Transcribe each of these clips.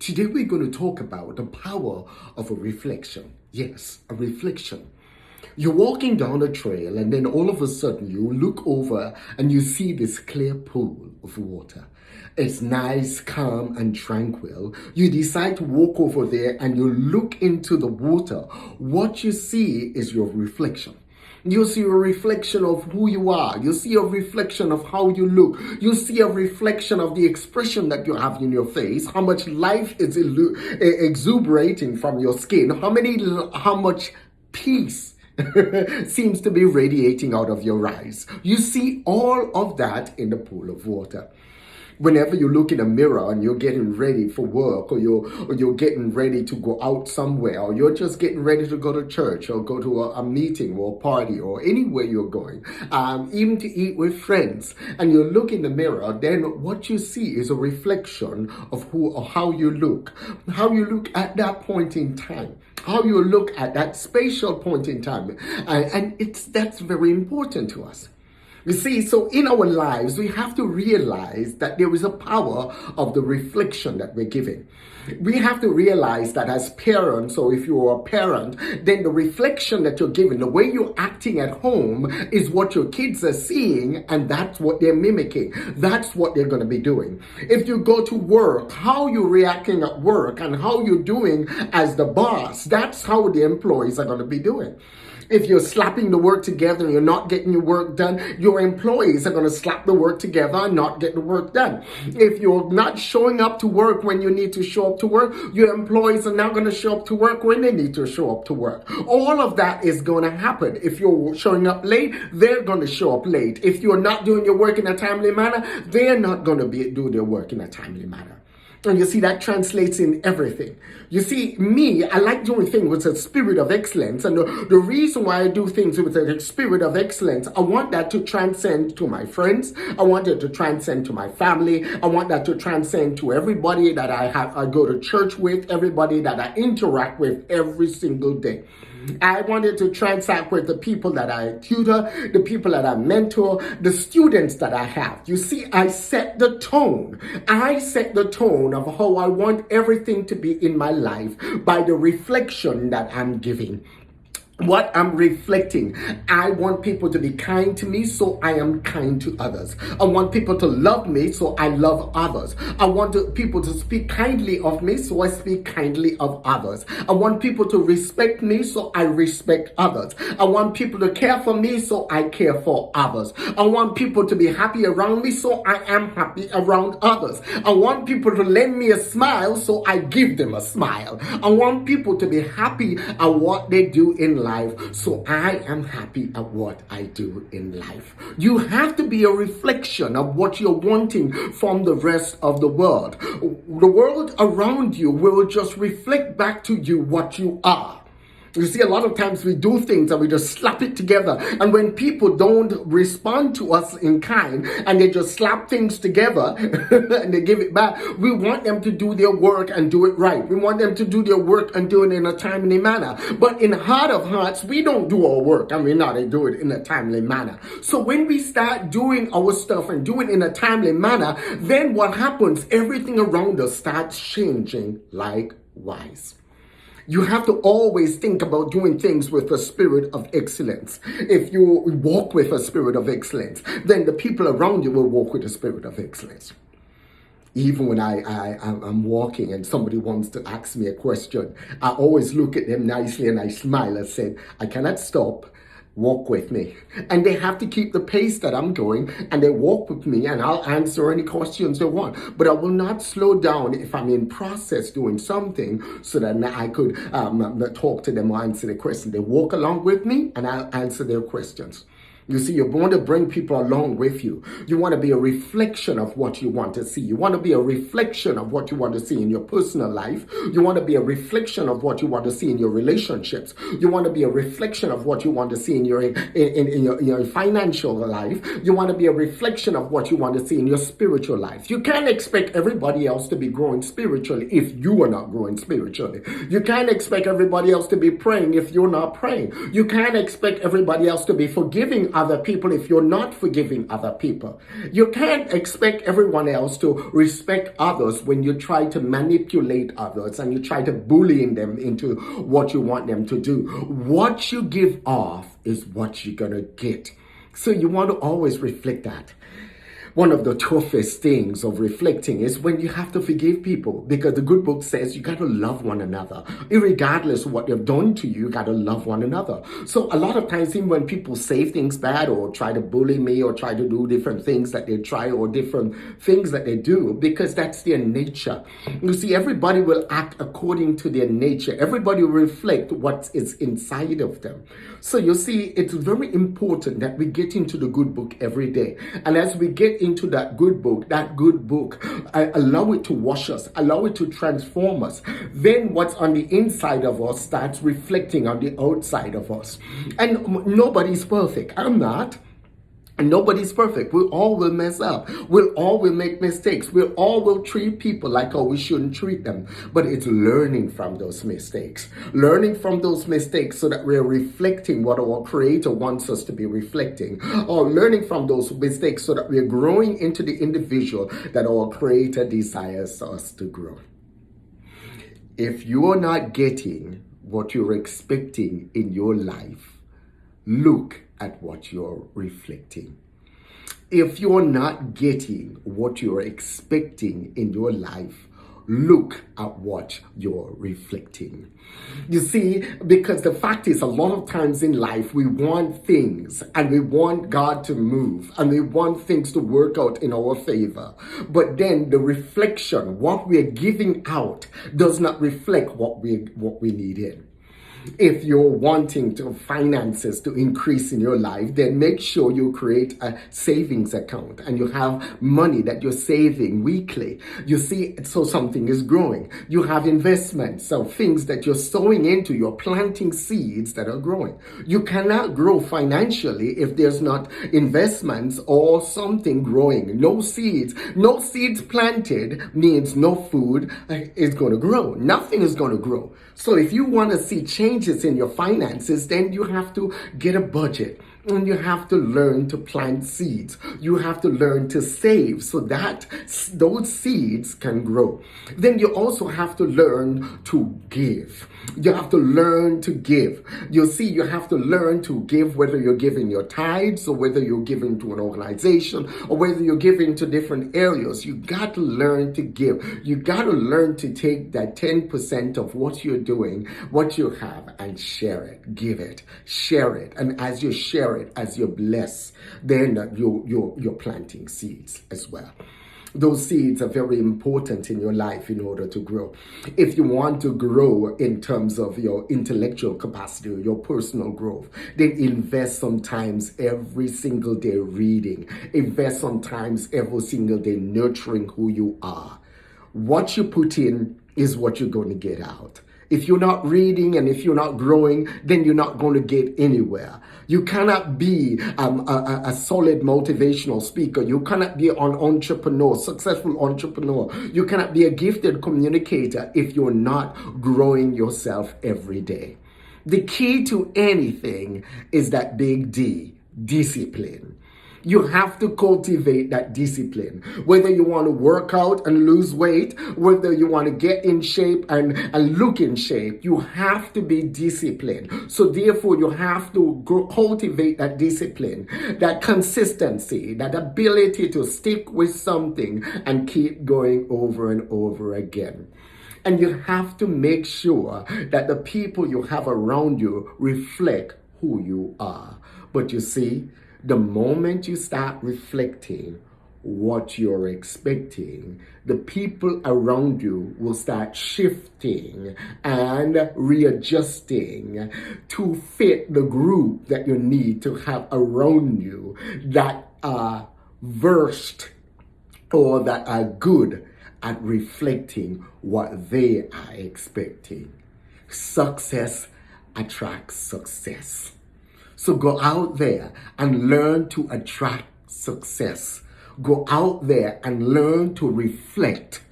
Today we're going to talk about the power of a reflection. Yes, a reflection. You're walking down a trail and then all of a sudden you look over and you see this clear pool of water. It's nice, calm and tranquil. You decide to walk over there and you look into the water. What you see is your reflection. You see a reflection of who you are. You see a reflection of how you look. You see a reflection of the expression that you have in your face, how much life is exuberating from your skin, how much peace seems to be radiating out of your eyes. You see all of that in the pool of water. Whenever you look in a mirror and you're getting ready for work, or you're getting ready to go out somewhere, or you're just getting ready to go to church or go to a meeting or a party or anywhere you're going, even to eat with friends, and you look in the mirror, then what you see is a reflection of who or how you look at that point in time, how you look at that spatial point in time, and that's very important to us. You see, so in our lives, we have to realize that there is a power of the reflection that we're giving. We have to realize that as parents, or if you're a parent, then the reflection that you're giving, the way you're acting at home is what your kids are seeing, and that's what they're mimicking. That's what they're going to be doing. If you go to work, how you're reacting at work and how you're doing as the boss, that's how the employees are going to be doing. If you're slapping the work together and you're not getting your work done, your employees are going to slap the work together and not get the work done. If you're not showing up to work when you need to show up to work, your employees are not going to show up to work when they need to show up to work. All of that is going to happen. If you're showing up late, they're going to show up late. If you're not doing your work in a timely manner, they're not going to do their work in a timely manner. And you see, that translates in everything. You see, I like doing things with a spirit of excellence. And the reason why I do things with a spirit of excellence, I want that to transcend to my friends. I want it to transcend to my family. I want that to transcend to everybody that I go to church with, everybody that I interact with every single day. I wanted to transact with the people that I tutor, the people that I mentor, the students that I have. You see, I set the tone. I set the tone of how I want everything to be in my life by the reflection that I'm giving. What I'm reflecting. I want people to be kind to me, so I am kind to others. I want people to love me, so I love others. I want people to speak kindly of me, so I speak kindly of others. I want people to respect me, so I respect others. I want people to care for me, so I care for others. I want people to be happy around me, so I am happy around others. I want people to lend me a smile, so I give them a smile. I want people to be happy at what they do in life, so I am happy at what I do in life. You have to be a reflection of what you're wanting from the rest of the world. The world around you will just reflect back to you what you are. You see, a lot of times we do things and we just slap it together. And when people don't respond to us in kind and they just slap things together and they give it back, we want them to do their work and do it right. We want them to do their work and do it in a timely manner. But in heart of hearts, we don't do our work and we not do it in a timely manner. So when we start doing our stuff and do it in a timely manner, then what happens? Everything around us starts changing likewise. You have to always think about doing things with a spirit of excellence. If you walk with a spirit of excellence, then the people around you will walk with a spirit of excellence. Even when I'm walking and somebody wants to ask me a question, I always look at them nicely and I smile and say, I cannot stop. Walk with me. And they have to keep the pace that I'm going, and they walk with me, and I'll answer any questions they want. But I will not slow down if I'm in process doing something, so that I could talk to them or answer their questions. They walk along with me and I'll answer their questions. You see, you want to bring people along with you. You want to be a reflection of what you want to see. You want to be a reflection of what you want to see in your personal life. You want to be a reflection of what you want to see in your relationships. You want to be a reflection of what you want to see in your financial life. You want to be a reflection of what you want to see in your spiritual life. You can't expect everybody else to be growing spiritually if you are not growing spiritually. You can't expect everybody else to be praying if you're not praying. You can't expect everybody else to be forgiving other people if you're not forgiving other people. You can't expect everyone else to respect others when you try to manipulate others and you try to bully them into what you want them to do. What you give off is what you're going to get. So you want to always reflect that. One of the toughest things of reflecting is when you have to forgive people, because the good book says you got to love one another. Irregardless of what they've done to you, you got to love one another. So a lot of times, even when people say things bad or try to bully me or try to do different things that they try or different things that they do, because that's their nature. You see, everybody will act according to their nature. Everybody will reflect what is inside of them. So you see, it's very important that we get into the good book every day. And as we get into that good book, allow it to wash us, allow it to transform us. Then what's on the inside of us starts reflecting on the outside of us. And nobody's perfect. I'm not. And nobody's perfect. We all will mess up. We all will make mistakes. We all will treat people like how we shouldn't treat them. But it's learning from those mistakes. Learning from those mistakes so that we're reflecting what our Creator wants us to be reflecting. Or learning from those mistakes so that we're growing into the individual that our Creator desires us to grow. If you're not getting what you're expecting in your life, look at what you're reflecting. If you're not getting what you're expecting in your life, look at what you're reflecting. You see, because the fact is, a lot of times in life, we want things and we want God to move and we want things to work out in our favor. But then the reflection, what we're giving out, does not reflect what we need in. If you're wanting finances to increase in your life, then make sure you create a savings account and you have money that you're saving weekly. You see, so something is growing. You have investments, so things that you're sowing into, you're planting seeds that are growing. You cannot grow financially if there's not investments or something growing. No seeds planted means no food is going to grow. Nothing is going to grow. So if you want to see changes in your finances, then you have to get a budget and you have to learn to plant seeds. You have to learn to save so that those seeds can grow. Then you also have to learn to give. You have to learn to give. You see, you have to learn to give, whether you're giving your tithes or whether you're giving to an organization or whether you're giving to different areas. You got to learn to give. You got to learn to take that 10% of what you're doing, what you have, and share it. Give it. Share it. And as you share it, as you bless, then you're planting seeds as well. Those seeds are very important in your life in order to grow. If you want to grow in terms of your intellectual capacity, your personal growth, then invest sometimes every single day reading. Invest sometimes every single day nurturing who you are. What you put in is what you're going to get out. If you're not reading and if you're not growing, then you're not going to get anywhere. You cannot be a solid motivational speaker. You cannot be an entrepreneur, successful entrepreneur. You cannot be a gifted communicator if you're not growing yourself every day. The key to anything is that big D, discipline. You have to cultivate that discipline. Whether you want to work out and lose weight, whether you want to get in shape and look in shape, you have to be disciplined. So therefore, you have to cultivate that discipline, that consistency, that ability to stick with something and keep going over and over again. And you have to make sure that the people you have around you reflect who you are. But you see, the moment you start reflecting what you're expecting, the people around you will start shifting and readjusting to fit the group that you need to have around you that are versed or that are good at reflecting what they are expecting. Success attracts success. So go out there and learn to attract success. Go out there and learn to reflect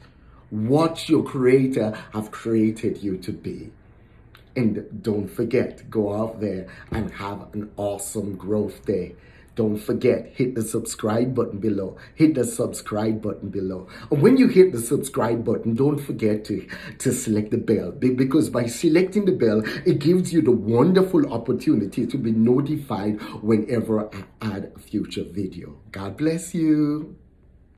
what your Creator have created you to be. And don't forget, go out there and have an awesome growth day. don't forget, hit the subscribe button below. Hit the subscribe button below. And when you hit the subscribe button, don't forget to select the bell, because by selecting the bell, it gives you the wonderful opportunity to be notified whenever I add a future video. God bless you.